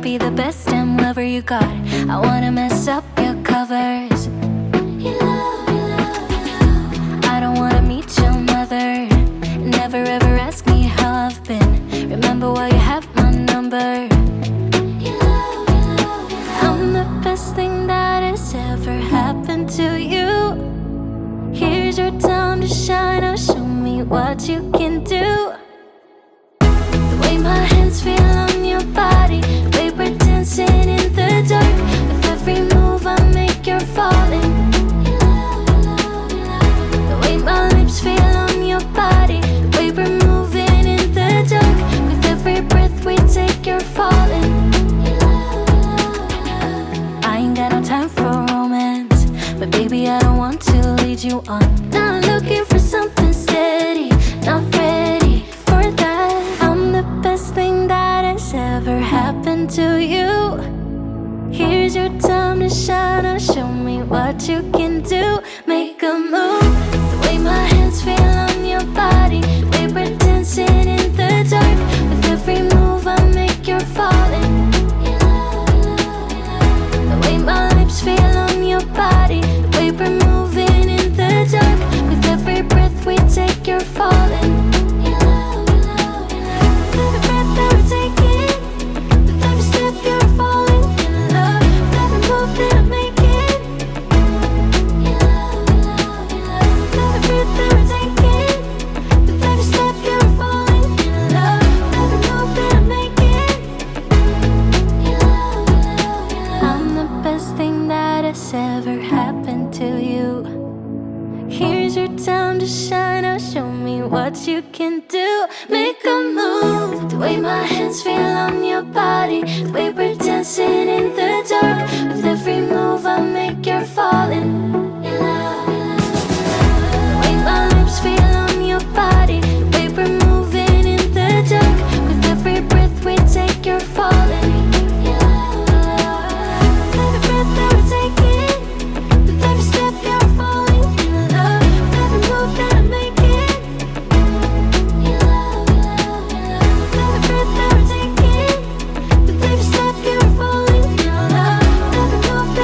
be the best damn lover you got. I wanna mess up your covers. I don't wanna meet your mother. Never ever ask me how I've been. Remember why you have my number. I'm the best thing that has ever happened to you. Here's your time to shine. Now show me what you can do. The way my hands feel on your body, the way we're dancing in the dark. With every move I make, you're falling. The way my lips feel on your body, the way we're moving in the dark. With every breath we take, you're falling. I ain't got no time for romance, but baby I don't want to lead you on. Not looking for something steady, not ready for that. I'm the best thing that has ever happened to you. Here's your time to shine. Now show me what you can do. Make a move. The way my hands feel on your body, the way we're dancing in the dark. With every move I make, you're falling. The way my lips feel on your body, the way we're moving in the dark. With every breath we take, you're falling. With every breath that we're taking, with every step you're falling in love. With every move that I'm making, with every breath that we're taking, with every step you're falling in love. With every move that I'm making, I'm the best thing that has ever happened to you. Here's your time to shine. Now show me what you can do. Make a move. The way my hands feel on your body, the way we're dancing in the dark. With every move I make, you're falling. The way my lips feel on your body, the way we're moving in the dark. With every breath we take, you're falling. With every breath that we're taking, with every step you're falling in love. With every move that I'm making, with every breath that we're taking, with every step you're falling in love. With every move that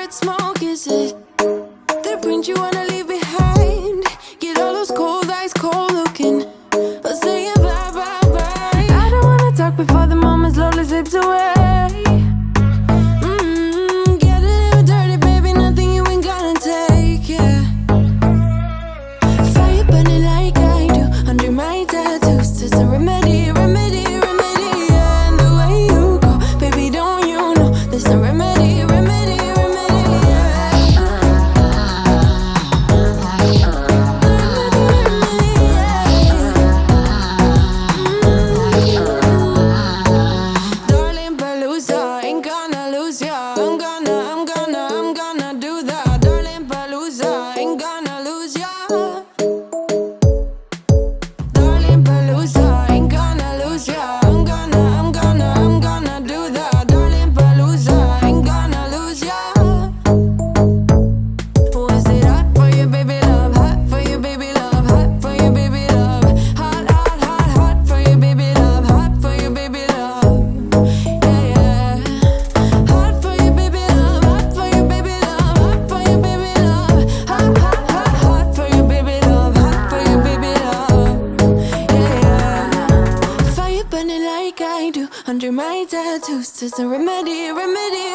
cigarette smoke, is it? The print you wanna leave behind. Get all those cold eyes cold looking, or saying bye bye bye. I don't wanna talk before the moment slowly slips away. Get a little dirty, baby, nothing you ain't gonna take, yeah. Fire burning like I do under my tattoos. There's a remedy, remedy, remedy, yeah. And the way you go, baby, don't you know there's a remedy, remedy, remedy, yeah. Darling Palooza, ain't gonna lose ya. I'm gonna do that. Darling Palooza, ain't gonna lose ya. Darling Palooza, ain't gonna lose ya. I'm gonna do that. Darling Palooza, ain't gonna lose ya. Was it hot for you, baby love? Hot for you, baby love. Hot for you, baby love. Hot, hot, hot, hot for you, baby love. Hot for you, baby love. Yeah, yeah. Hot for you, baby love. Hot for you, baby love. Hot for you, baby love. Hot, hot, hot, hot for you, baby love. Hot for you, baby love. Yeah, yeah. Fire burning like I do under my tattoos. There's a remedy, remedy,